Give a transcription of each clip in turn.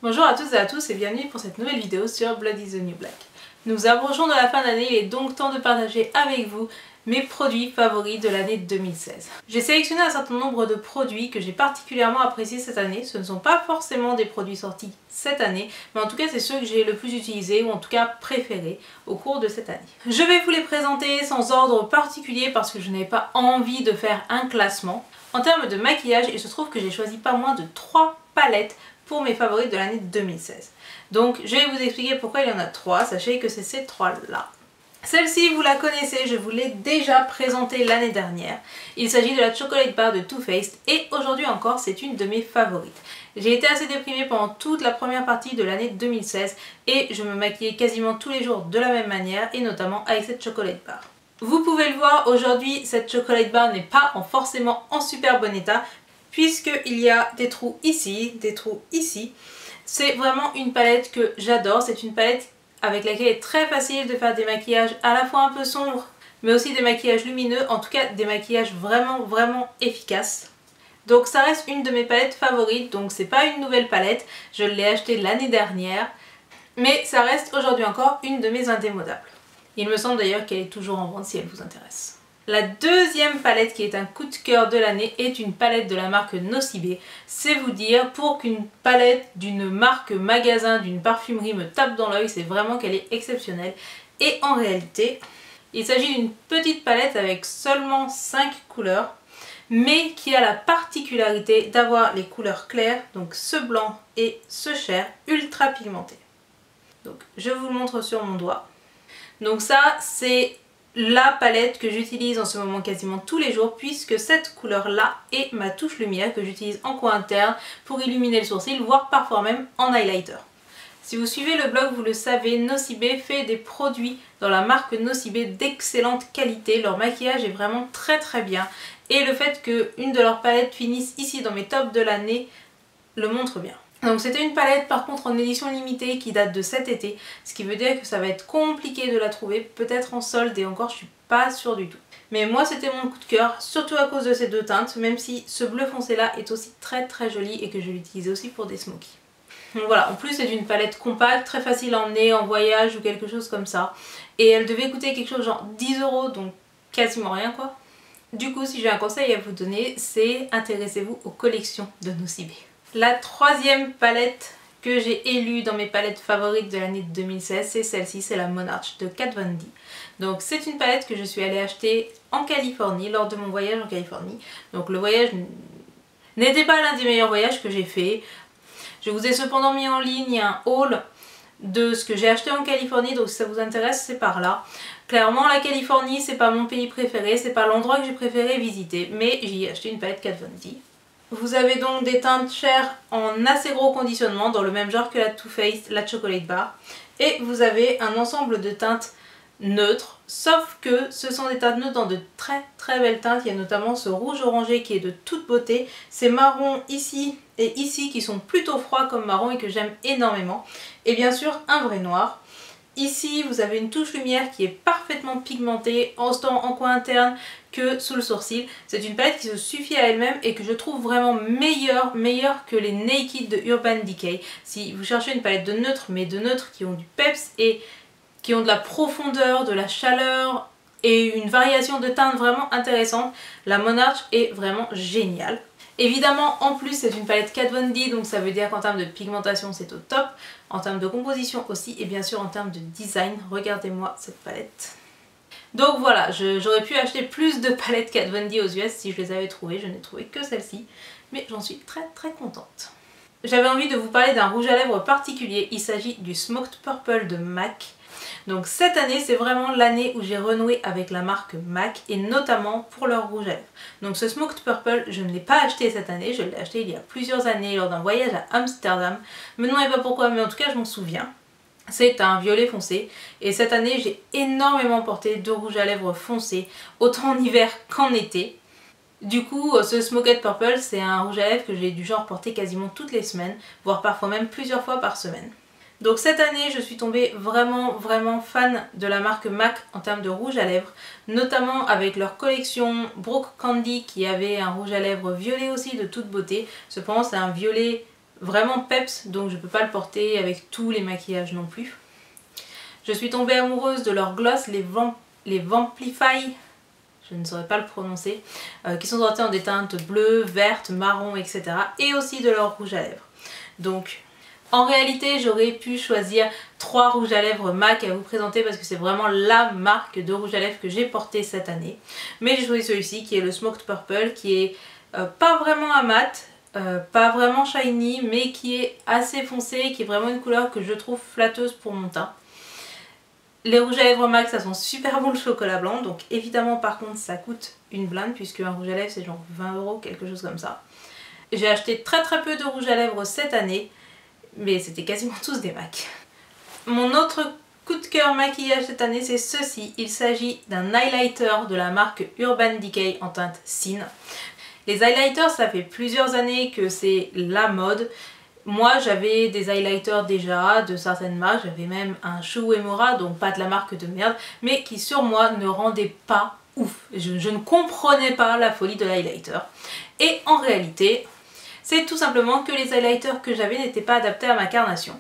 Bonjour à toutes et à tous et bienvenue pour cette nouvelle vidéo sur Blood is the New Black. Nous approchons de la fin d'année, il est donc temps de partager avec vous mes produits favoris de l'année 2016. J'ai sélectionné un certain nombre de produits que j'ai particulièrement appréciés cette année. Ce ne sont pas forcément des produits sortis cette année, mais en tout cas c'est ceux que j'ai le plus utilisés ou en tout cas préférés au cours de cette année. Je vais vous les présenter sans ordre particulier parce que je n'avais pas envie de faire un classement. En termes de maquillage, il se trouve que j'ai choisi pas moins de 3 palettes pour mes favoris de l'année 2016. Donc je vais vous expliquer pourquoi il y en a 3, sachez que c'est ces 3 là. Celle-ci vous la connaissez, je vous l'ai déjà présentée l'année dernière. Il s'agit de la Chocolate Bar de Too Faced et aujourd'hui encore c'est une de mes favorites. J'ai été assez déprimée pendant toute la première partie de l'année 2016 et je me maquillais quasiment tous les jours de la même manière et notamment avec cette Chocolate Bar. Vous pouvez le voir, aujourd'hui cette Chocolate Bar n'est pas forcément en super bon état puisqu'il y a des trous ici, des trous ici. C'est vraiment une palette que j'adore, c'est une palette avec laquelle il est très facile de faire des maquillages à la fois un peu sombres, mais aussi des maquillages lumineux, en tout cas des maquillages vraiment efficaces. Donc ça reste une de mes palettes favorites, donc c'est pas une nouvelle palette, je l'ai achetée l'année dernière, mais ça reste aujourd'hui encore une de mes indémodables. Il me semble d'ailleurs qu'elle est toujours en vente si elle vous intéresse. La deuxième palette qui est un coup de cœur de l'année est une palette de la marque Nocibé. C'est vous dire, pour qu'une palette d'une marque magasin, d'une parfumerie me tape dans l'œil, c'est vraiment qu'elle est exceptionnelle. Et en réalité, il s'agit d'une petite palette avec seulement 5 couleurs, mais qui a la particularité d'avoir les couleurs claires, donc ce blanc et ce chair, ultra pigmenté. Donc je vous le montre sur mon doigt. Donc ça, c'est la palette que j'utilise en ce moment quasiment tous les jours puisque cette couleur là est ma touche lumière que j'utilise en coin interne pour illuminer le sourcil, voire parfois même en highlighter. Si vous suivez le blog, vous le savez, Nocibé fait des produits dans la marque Nocibé d'excellente qualité. Leur maquillage est vraiment très bien et le fait qu'une de leurs palettes finisse ici dans mes tops de l'année le montre bien. Donc c'était une palette par contre en édition limitée qui date de cet été, ce qui veut dire que ça va être compliqué de la trouver, peut-être en solde et encore je suis pas sûre du tout. Mais moi c'était mon coup de cœur, surtout à cause de ces deux teintes, même si ce bleu foncé là est aussi très joli et que je l'utilise aussi pour des smokies. Donc voilà, en plus c'est une palette compacte, très facile à emmener en voyage ou quelque chose comme ça. Et elle devait coûter quelque chose genre 10 €, donc quasiment rien quoi. Du coup si j'ai un conseil à vous donner, c'est intéressez-vous aux collections de Nocibé. La troisième palette que j'ai élue dans mes palettes favorites de l'année 2016, c'est celle-ci, c'est la Monarch de Kat Von D. Donc c'est une palette que je suis allée acheter en Californie, lors de mon voyage en Californie. Donc le voyage n'était pas l'un des meilleurs voyages que j'ai fait. Je vous ai cependant mis en ligne un haul de ce que j'ai acheté en Californie, donc si ça vous intéresse, c'est par là. Clairement, la Californie, c'est pas mon pays préféré, c'est pas l'endroit que j'ai préféré visiter, mais j'y ai acheté une palette Kat Von D. Vous avez donc des teintes chères en assez gros conditionnement, dans le même genre que la Too Faced, la Chocolate Bar. Et vous avez un ensemble de teintes neutres, sauf que ce sont des teintes neutres dans de très belles teintes. Il y a notamment ce rouge orangé qui est de toute beauté, ces marrons ici et ici qui sont plutôt froids comme marron et que j'aime énormément. Et bien sûr un vrai noir. Ici vous avez une touche lumière qui est parfaitement pigmentée, autant en coin interne que sous le sourcil. C'est une palette qui se suffit à elle-même et que je trouve vraiment meilleure que les Naked de Urban Decay. Si vous cherchez une palette de neutres, mais de neutres qui ont du peps et qui ont de la profondeur, de la chaleur et une variation de teintes vraiment intéressante, la Monarch est vraiment géniale. Évidemment, en plus, c'est une palette Kat Von D, donc ça veut dire qu'en termes de pigmentation, c'est au top. En termes de composition aussi, et bien sûr en termes de design, regardez-moi cette palette. Donc voilà, j'aurais pu acheter plus de palettes Kat Von D aux US si je les avais trouvées. Je n'ai trouvé que celle-ci, mais j'en suis très contente. J'avais envie de vous parler d'un rouge à lèvres particulier. Il s'agit du Smoked Purple de MAC. Donc cette année, c'est vraiment l'année où j'ai renoué avec la marque MAC et notamment pour leur rouge à lèvres. Donc ce Smoked Purple, je ne l'ai pas acheté cette année, je l'ai acheté il y a plusieurs années lors d'un voyage à Amsterdam. Me demandez pas pourquoi, mais en tout cas je m'en souviens. C'est un violet foncé et cette année j'ai énormément porté de rouge à lèvres foncé, autant en hiver qu'en été. Du coup, ce Smoked Purple, c'est un rouge à lèvres que j'ai du genre porter quasiment toutes les semaines, voire parfois même plusieurs fois par semaine. Donc cette année, je suis tombée vraiment fan de la marque MAC en termes de rouge à lèvres, notamment avec leur collection Broke Candy qui avait un rouge à lèvres violet aussi de toute beauté. Cependant, c'est un violet vraiment peps, donc je peux pas le porter avec tous les maquillages non plus. Je suis tombée amoureuse de leur gloss, les Vamplify, je ne saurais pas le prononcer, qui sont sortis en des teintes bleues, vertes, marron, etc. Et aussi de leur rouge à lèvres. Donc en réalité j'aurais pu choisir 3 rouges à lèvres MAC à vous présenter parce que c'est vraiment la marque de rouge à lèvres que j'ai porté cette année. Mais j'ai choisi celui-ci qui est le Smoked Purple, qui est pas vraiment un mat, pas vraiment shiny, mais qui est assez foncé, qui est vraiment une couleur que je trouve flatteuse pour mon teint. Les rouges à lèvres MAC ça sent super bon le chocolat blanc, donc évidemment par contre ça coûte une blinde puisque un rouge à lèvres c'est genre 20 €, quelque chose comme ça. J'ai acheté très peu de rouge à lèvres cette année, mais c'était quasiment tous des MAC. Mon autre coup de cœur maquillage cette année c'est ceci, il s'agit d'un highlighter de la marque Urban Decay en teinte Sin. Les highlighters ça fait plusieurs années que c'est la mode. Moi j'avais des highlighters déjà de certaines marques, j'avais même un Shu Uemura, donc pas de la marque de merde, mais qui sur moi ne rendait pas ouf. Je ne comprenais pas la folie de l'highlighter. Et en réalité, c'est tout simplement que les highlighters que j'avais n'étaient pas adaptés à ma carnation.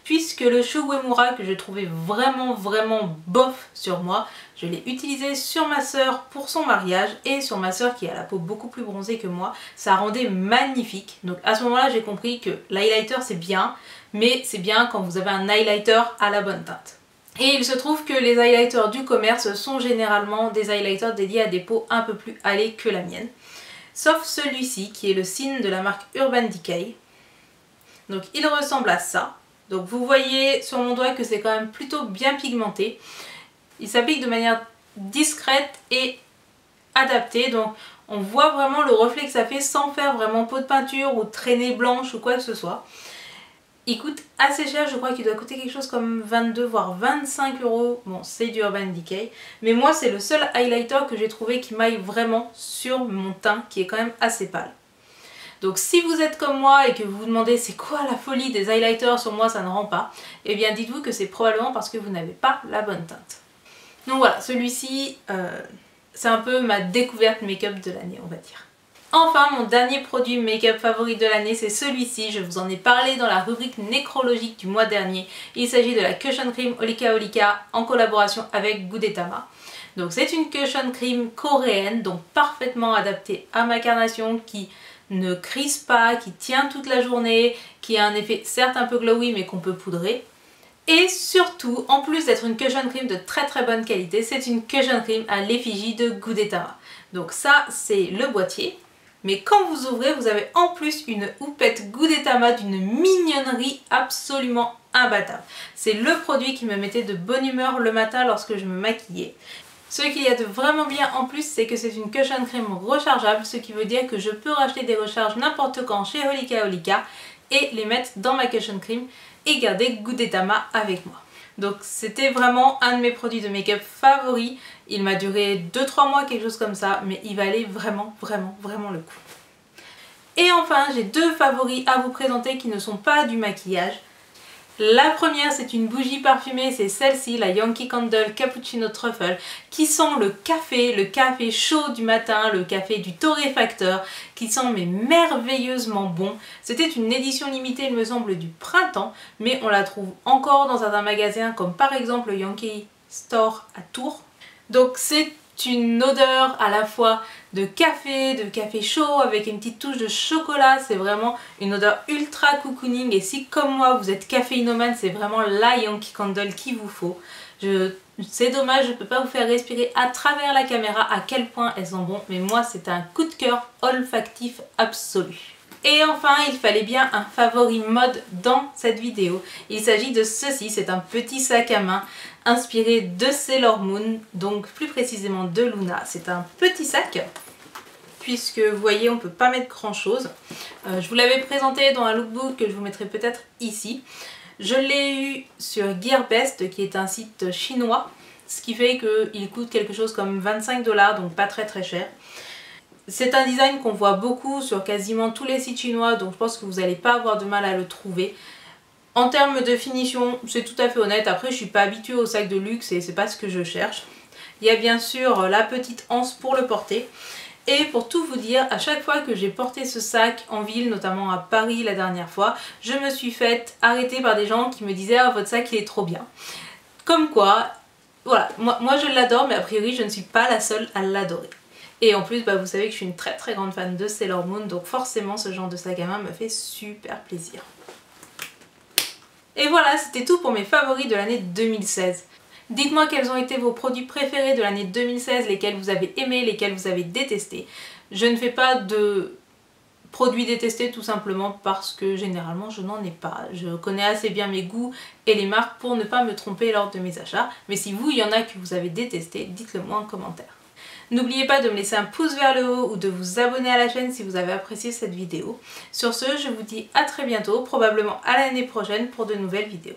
Puisque le Shu Uemura que je trouvais vraiment bof sur moi, je l'ai utilisé sur ma soeur pour son mariage et sur ma soeur qui a la peau beaucoup plus bronzée que moi, ça rendait magnifique. Donc à ce moment-là j'ai compris que l'highlighter c'est bien, mais c'est bien quand vous avez un highlighter à la bonne teinte. Et il se trouve que les highlighters du commerce sont généralement des highlighters dédiés à des peaux un peu plus hâlées que la mienne. Sauf celui-ci qui est le Sin de la marque Urban Decay. Donc il ressemble à ça. Donc vous voyez sur mon doigt que c'est quand même plutôt bien pigmenté. Il s'applique de manière discrète et adaptée. Donc on voit vraiment le reflet que ça fait sans faire vraiment peau de peinture ou traînée blanche ou quoi que ce soit. Il coûte assez cher, je crois qu'il doit coûter quelque chose comme 22 voire 25 €. Bon, c'est du Urban Decay. Mais moi c'est le seul highlighter que j'ai trouvé qui m'aille vraiment sur mon teint qui est quand même assez pâle. Donc si vous êtes comme moi et que vous vous demandez c'est quoi la folie des highlighters sur moi ça ne rend pas, eh bien dites-vous que c'est probablement parce que vous n'avez pas la bonne teinte. Donc voilà, celui-ci c'est un peu ma découverte make-up de l'année on va dire. Enfin mon dernier produit make-up favori de l'année c'est celui-ci, je vous en ai parlé dans la rubrique nécrologique du mois dernier. Il s'agit de la Cushion Cream Olika Olika en collaboration avec Gudetama. Donc c'est une cushion cream coréenne, donc parfaitement adaptée à ma carnation qui ne crise pas, qui tient toute la journée, qui a un effet certes un peu glowy mais qu'on peut poudrer. Et surtout, en plus d'être une cushion cream de très bonne qualité, c'est une cushion cream à l'effigie de Gudetama. Donc ça c'est le boîtier. Mais quand vous ouvrez, vous avez en plus une houppette Gudetama d'une mignonnerie absolument imbattable. C'est le produit qui me mettait de bonne humeur le matin lorsque je me maquillais. Ce qu'il y a de vraiment bien en plus, c'est que c'est une cushion cream rechargeable, ce qui veut dire que je peux racheter des recharges n'importe quand chez Olika Olika et les mettre dans ma cushion cream et garder Gudetama avec moi. Donc c'était vraiment un de mes produits de make-up favoris. Il m'a duré 2-3 mois, quelque chose comme ça, mais il valait vraiment le coup. Et enfin, j'ai 2 favoris à vous présenter qui ne sont pas du maquillage. La première c'est une bougie parfumée, c'est celle-ci, la Yankee Candle Cappuccino Truffle, qui sent le café chaud du matin, le café du torréfacteur, qui sent mais merveilleusement bon. C'était une édition limitée il me semble du printemps, mais on la trouve encore dans certains magasins comme par exemple le Yankee Store à Tours. Donc c'est une odeur à la fois de café chaud avec une petite touche de chocolat, c'est vraiment une odeur ultra cocooning et si comme moi vous êtes caféinomane, c'est vraiment la Yankee Candle qu'il vous faut. C'est dommage, je ne peux pas vous faire respirer à travers la caméra à quel point elles sont bonnes, mais moi c'est un coup de cœur olfactif absolu. Et enfin, il fallait bien un favori mode dans cette vidéo. Il s'agit de ceci, c'est un petit sac à main inspiré de Sailor Moon, donc plus précisément de Luna. C'est un petit sac, puisque vous voyez, on ne peut pas mettre grand chose. Je vous l'avais présenté dans un lookbook que je vous mettrai peut-être ici. Je l'ai eu sur Gearbest, qui est un site chinois, ce qui fait qu'il coûte quelque chose comme 25 $, donc pas très cher. C'est un design qu'on voit beaucoup sur quasiment tous les sites chinois, donc je pense que vous n'allez pas avoir de mal à le trouver. En termes de finition, c'est tout à fait honnête. Après, je suis pas habituée aux sacs de luxe et c'est pas ce que je cherche. Il y a bien sûr la petite anse pour le porter. Et pour tout vous dire, à chaque fois que j'ai porté ce sac en ville, notamment à Paris la dernière fois, je me suis faite arrêter par des gens qui me disaient « Ah, votre sac il est trop bien ». Comme quoi, voilà, moi je l'adore, mais a priori je ne suis pas la seule à l'adorer. Et en plus, bah, vous savez que je suis une très très grande fan de Sailor Moon, donc forcément ce genre de sac à main me fait super plaisir. Et voilà, c'était tout pour mes favoris de l'année 2016. Dites-moi quels ont été vos produits préférés de l'année 2016, lesquels vous avez aimés, lesquels vous avez détestés. Je ne fais pas de produits détestés tout simplement parce que généralement je n'en ai pas. Je connais assez bien mes goûts et les marques pour ne pas me tromper lors de mes achats. Mais si vous, il y en a que vous avez détesté, dites-le moi en commentaire. N'oubliez pas de me laisser un pouce vers le haut ou de vous abonner à la chaîne si vous avez apprécié cette vidéo. Sur ce, je vous dis à très bientôt, probablement à l'année prochaine pour de nouvelles vidéos.